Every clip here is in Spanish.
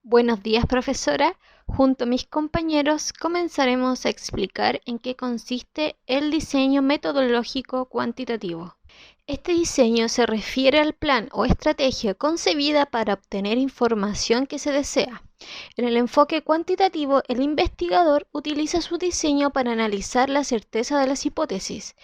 Buenos días, profesora. Junto a mis compañeros comenzaremos a explicar en qué consiste el diseño metodológico cuantitativo. Este diseño se refiere al plan o estrategia concebida para obtener información que se desea. En el enfoque cuantitativo, el investigador utiliza su diseño para analizar la certeza de las hipótesis.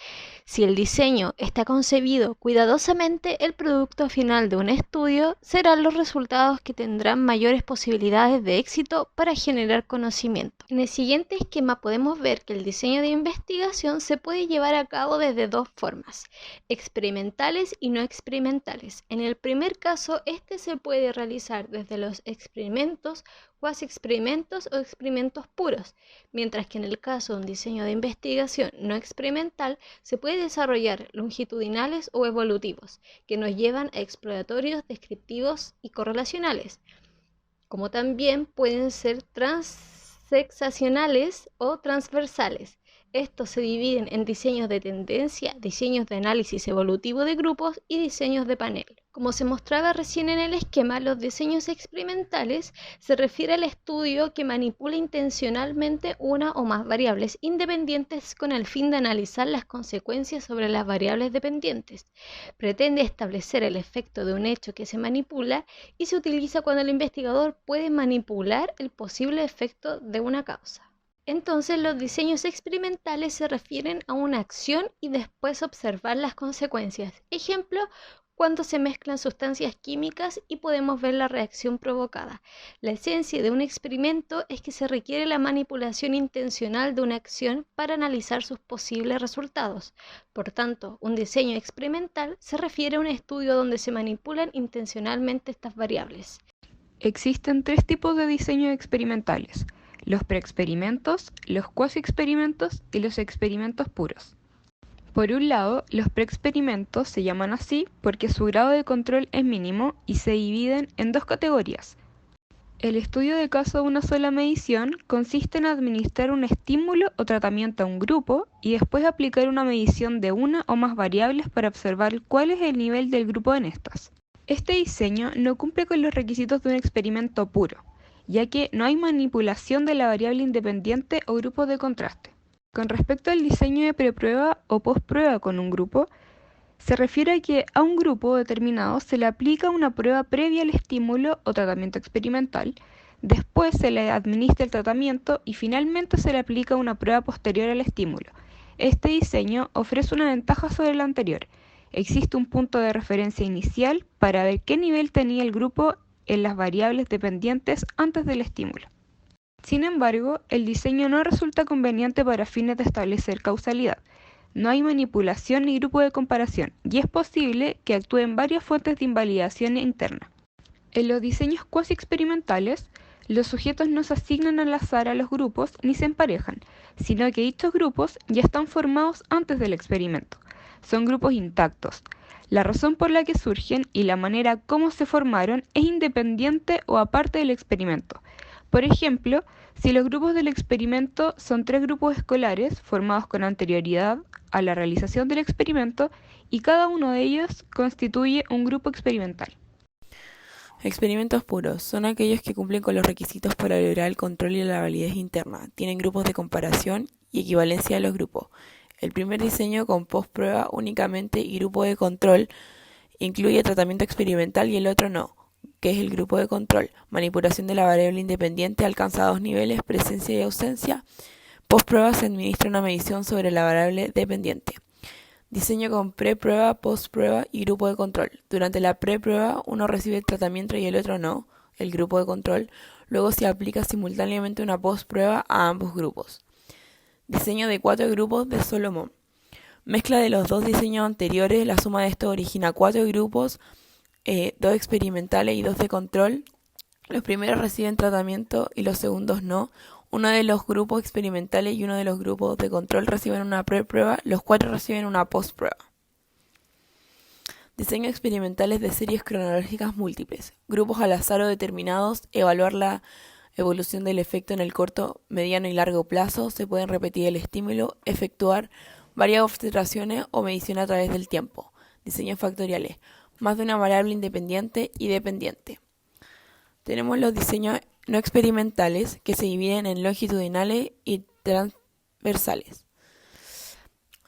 Si el diseño está concebido cuidadosamente, el producto final de un estudio serán los resultados que tendrán mayores posibilidades de éxito para generar conocimiento. En el siguiente esquema podemos ver que el diseño de investigación se puede llevar a cabo desde dos formas: experimentales y no experimentales. En el primer caso, este se puede realizar desde los experimentos, cuasi experimentos o experimentos puros, mientras que en el caso de un diseño de investigación no experimental se puede desarrollar longitudinales o evolutivos, que nos llevan a exploratorios descriptivos y correlacionales, como también pueden ser transeccionales o transversales. Estos se dividen en diseños de tendencia, diseños de análisis evolutivo de grupos y diseños de panel. Como se mostraba recién en el esquema, los diseños experimentales se refiere al estudio que manipula intencionalmente una o más variables independientes con el fin de analizar las consecuencias sobre las variables dependientes. Pretende establecer el efecto de un hecho que se manipula y se utiliza cuando el investigador puede manipular el posible efecto de una causa. Entonces, los diseños experimentales se refieren a una acción y después observar las consecuencias. Ejemplo, cuando se mezclan sustancias químicas y podemos ver la reacción provocada. La esencia de un experimento es que se requiere la manipulación intencional de una acción para analizar sus posibles resultados. Por tanto, un diseño experimental se refiere a un estudio donde se manipulan intencionalmente estas variables. Existen tres tipos de diseños experimentales: los preexperimentos, los cuasi-experimentos y los experimentos puros. Por un lado, los preexperimentos se llaman así porque su grado de control es mínimo y se dividen en dos categorías. El estudio de caso de una sola medición consiste en administrar un estímulo o tratamiento a un grupo y después aplicar una medición de una o más variables para observar cuál es el nivel del grupo en estas. Este diseño no cumple con los requisitos de un experimento puro, ya que no hay manipulación de la variable independiente o grupo de contraste. Con respecto al diseño de preprueba o postprueba con un grupo, se refiere a que a un grupo determinado se le aplica una prueba previa al estímulo o tratamiento experimental, después se le administra el tratamiento y finalmente se le aplica una prueba posterior al estímulo. Este diseño ofrece una ventaja sobre el anterior. Existe un punto de referencia inicial para ver qué nivel tenía el grupo en las variables dependientes antes del estímulo. Sin embargo, el diseño no resulta conveniente para fines de establecer causalidad. No hay manipulación ni grupo de comparación, y es posible que actúen varias fuentes de invalidación interna. En los diseños cuasi experimentales, los sujetos no se asignan al azar a los grupos ni se emparejan, sino que dichos grupos ya están formados antes del experimento. Son grupos intactos. La razón por la que surgen y la manera como se formaron es independiente o aparte del experimento. Por ejemplo, si los grupos del experimento son tres grupos escolares formados con anterioridad a la realización del experimento y cada uno de ellos constituye un grupo experimental. Experimentos puros son aquellos que cumplen con los requisitos para lograr el control y la validez interna. Tienen grupos de comparación y equivalencia de los grupos. El primer diseño con postprueba únicamente y grupo de control incluye tratamiento experimental y el otro no, que es el grupo de control. Manipulación de la variable independiente alcanza dos niveles: presencia y ausencia. Postprueba se administra una medición sobre la variable dependiente. Diseño con preprueba, postprueba y grupo de control. Durante la preprueba uno recibe el tratamiento y el otro no, el grupo de control. Luego se aplica simultáneamente una postprueba a ambos grupos. Diseño de 4 grupos de Solomon. Mezcla de los dos diseños anteriores, la suma de estos origina 4 grupos, 2 experimentales y 2 de control. Los primeros reciben tratamiento y los segundos no. Uno de los grupos experimentales y uno de los grupos de control reciben una preprueba, los 4 reciben una postprueba. Diseño experimentales de series cronológicas múltiples. Grupos al azar o determinados, evaluar la evolución del efecto en el corto, mediano y largo plazo, se pueden repetir el estímulo, efectuar varias observaciones o medición a través del tiempo. Diseños factoriales. Más de una variable independiente y dependiente. Tenemos los diseños no experimentales, que se dividen en longitudinales y transversales.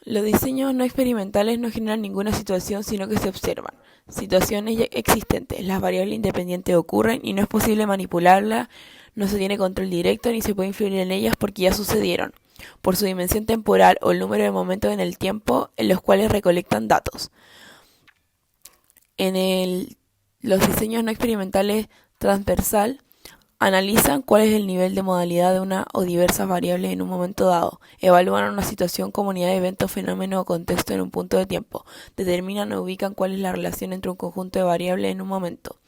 Los diseños no experimentales no generan ninguna situación, sino que se observan situaciones ya existentes. Las variables independientes ocurren y no es posible manipularlas, no se tiene control directo ni se puede influir en ellas porque ya sucedieron, por su dimensión temporal o el número de momentos en el tiempo en los cuales recolectan datos. Los diseños no experimentales transversal analizan cuál es el nivel de modalidad de una o diversas variables en un momento dado, evalúan una situación, comunidad, evento, fenómeno o contexto en un punto de tiempo, determinan o ubican cuál es la relación entre un conjunto de variables en un momento.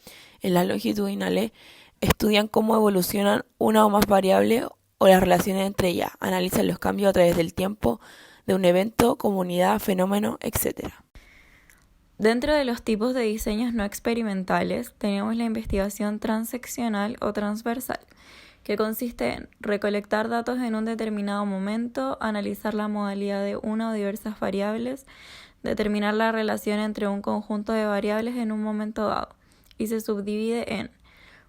En las longitudinales, estudian cómo evolucionan una o más variables o las relaciones entre ellas, analizan los cambios a través del tiempo de un evento, comunidad, fenómeno, etc. Dentro de los tipos de diseños no experimentales tenemos la investigación transeccional o transversal, que consiste en recolectar datos en un determinado momento, analizar la modalidad de una o diversas variables, determinar la relación entre un conjunto de variables en un momento dado, y se subdivide en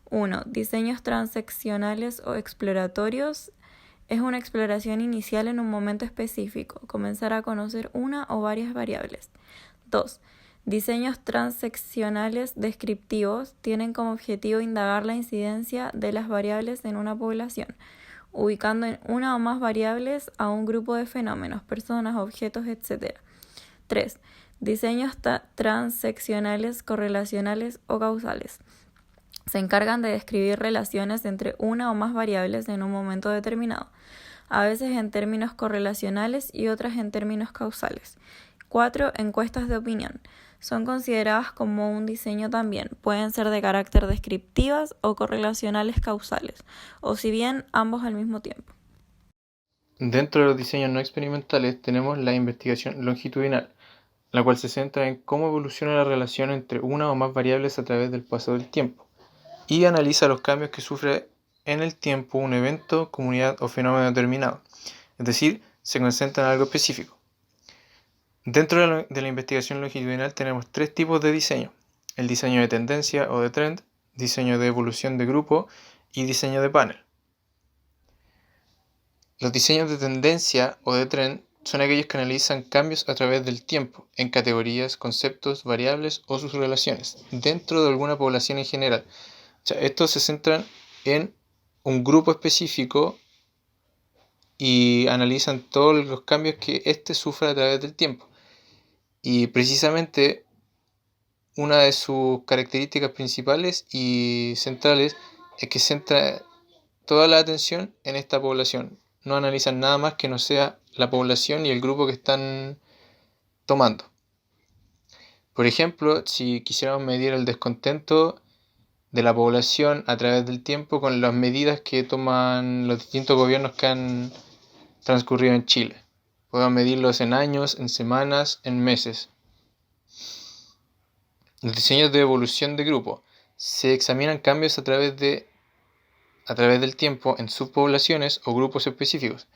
1. Diseños transeccionales o exploratorios. Es una exploración inicial en un momento específico, comenzar a conocer una o varias variables. 2. Diseños transeccionales descriptivos tienen como objetivo indagar la incidencia de las variables en una población, ubicando en una o más variables a un grupo de fenómenos, personas, objetos, etc. 3. Diseños transeccionales correlacionales o causales. Se encargan de describir relaciones entre una o más variables en un momento determinado, a veces en términos correlacionales y otras en términos causales. 4. Encuestas de opinión. Son consideradas como un diseño también. Pueden ser de carácter descriptivas o correlacionales causales, o si bien ambos al mismo tiempo. Dentro de los diseños no experimentales tenemos la investigación longitudinal, la cual se centra en cómo evoluciona la relación entre una o más variables a través del paso del tiempo, y analiza los cambios que sufre en el tiempo un evento, comunidad o fenómeno determinado, es decir, se concentra en algo específico. Dentro de la investigación longitudinal tenemos tres tipos de diseño: el diseño de tendencia o de trend, diseño de evolución de grupo y diseño de panel. Los diseños de tendencia o de trend son aquellos que analizan cambios a través del tiempo en categorías, conceptos, variables o sus relaciones dentro de alguna población en general. Estos se centran en un grupo específico y analizan todos los cambios que éste sufre a través del tiempo. Y precisamente una de sus características principales y centrales es que centra toda la atención en esta población. No analizan nada más que no sea la población y el grupo que están tomando. Por ejemplo, si quisiéramos medir el descontento de la población a través del tiempo con las medidas que toman los distintos gobiernos que han transcurrido en Chile. Podemos medirlos en años, en semanas, en meses. Los diseños de evolución de grupo. Se examinan cambios a través del tiempo en subpoblaciones o grupos específicos.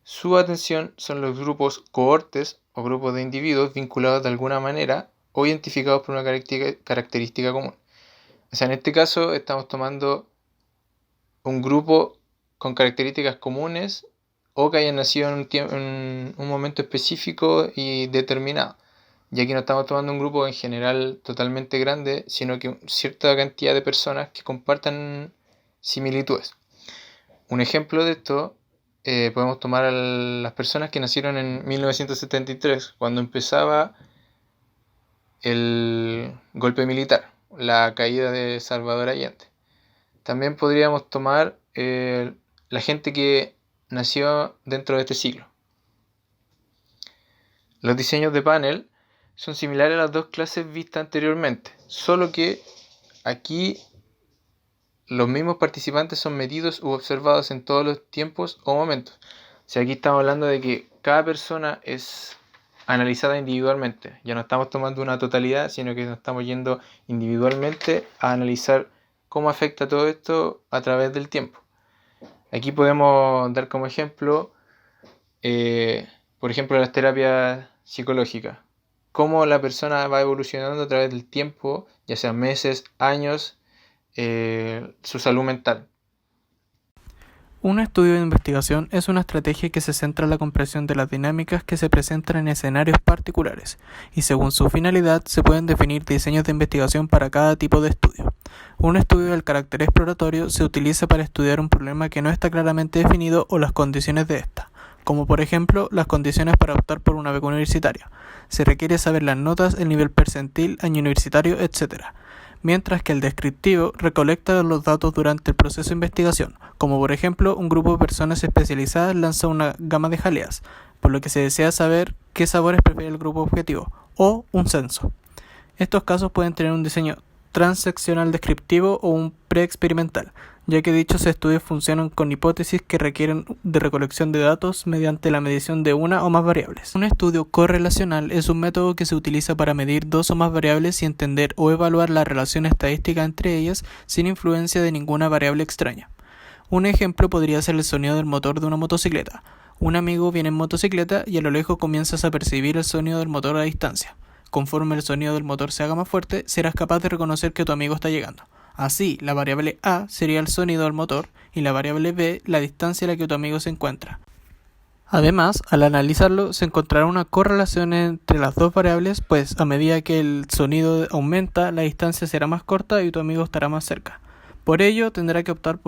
Su atención son los grupos cohortes o grupos de individuos vinculados de alguna manera o identificados por una característica común. En este caso estamos tomando un grupo con características comunes o que hayan nacido en un momento específico y determinado. Y aquí no estamos tomando un grupo en general totalmente grande, sino que cierta cantidad de personas que compartan similitudes. Un ejemplo de esto, podemos tomar a las personas que nacieron en 1973, cuando empezaba el golpe militar, la caída de Salvador Allende. También podríamos tomar la gente que nació dentro de este siglo. Los diseños de panel son similares a las dos clases vistas anteriormente, solo que aquí los mismos participantes son medidos u observados en todos los tiempos o momentos. Aquí estamos hablando de que cada persona es analizada individualmente. Ya no estamos tomando una totalidad, sino que nos estamos yendo individualmente a analizar cómo afecta todo esto a través del tiempo. Aquí podemos dar como ejemplo, por ejemplo, las terapias psicológicas. Cómo la persona va evolucionando a través del tiempo, ya sean meses, años, su salud mental. Un estudio de investigación es una estrategia que se centra en la comprensión de las dinámicas que se presentan en escenarios particulares, y según su finalidad se pueden definir diseños de investigación para cada tipo de estudio. Un estudio del carácter exploratorio se utiliza para estudiar un problema que no está claramente definido o las condiciones de ésta, como por ejemplo las condiciones para optar por una beca universitaria. Se requiere saber las notas, el nivel percentil, año universitario, etc. Mientras que el descriptivo recolecta los datos durante el proceso de investigación, como por ejemplo un grupo de personas especializadas lanza una gama de jaleas, por lo que se desea saber qué sabores prefiere el grupo objetivo, o un censo. Estos casos pueden tener un diseño transeccional descriptivo o un preexperimental, ya que dichos estudios funcionan con hipótesis que requieren de recolección de datos mediante la medición de una o más variables. Un estudio correlacional es un método que se utiliza para medir dos o más variables y entender o evaluar la relación estadística entre ellas sin influencia de ninguna variable extraña. Un ejemplo podría ser el sonido del motor de una motocicleta. Un amigo viene en motocicleta y a lo lejos comienzas a percibir el sonido del motor a distancia. Conforme el sonido del motor se haga más fuerte, serás capaz de reconocer que tu amigo está llegando. Así, la variable A sería el sonido del motor y la variable B la distancia a la que tu amigo se encuentra. Además, al analizarlo, se encontrará una correlación entre las dos variables, pues a medida que el sonido aumenta, la distancia será más corta y tu amigo estará más cerca. Por ello, tendrá que optar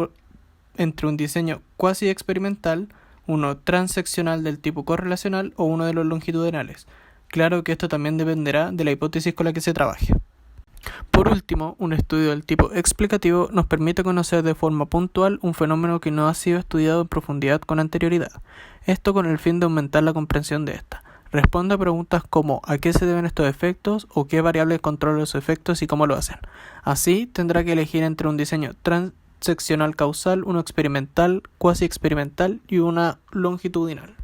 entre un diseño cuasi experimental, uno transeccional del tipo correlacional o uno de los longitudinales. Claro que esto también dependerá de la hipótesis con la que se trabaje. Por último, un estudio del tipo explicativo nos permite conocer de forma puntual un fenómeno que no ha sido estudiado en profundidad con anterioridad, esto con el fin de aumentar la comprensión de esta. Responde a preguntas como ¿a qué se deben estos efectos? O ¿qué variables controlan los efectos y cómo lo hacen? Así, tendrá que elegir entre un diseño transeccional causal, uno experimental, cuasi experimental y una longitudinal.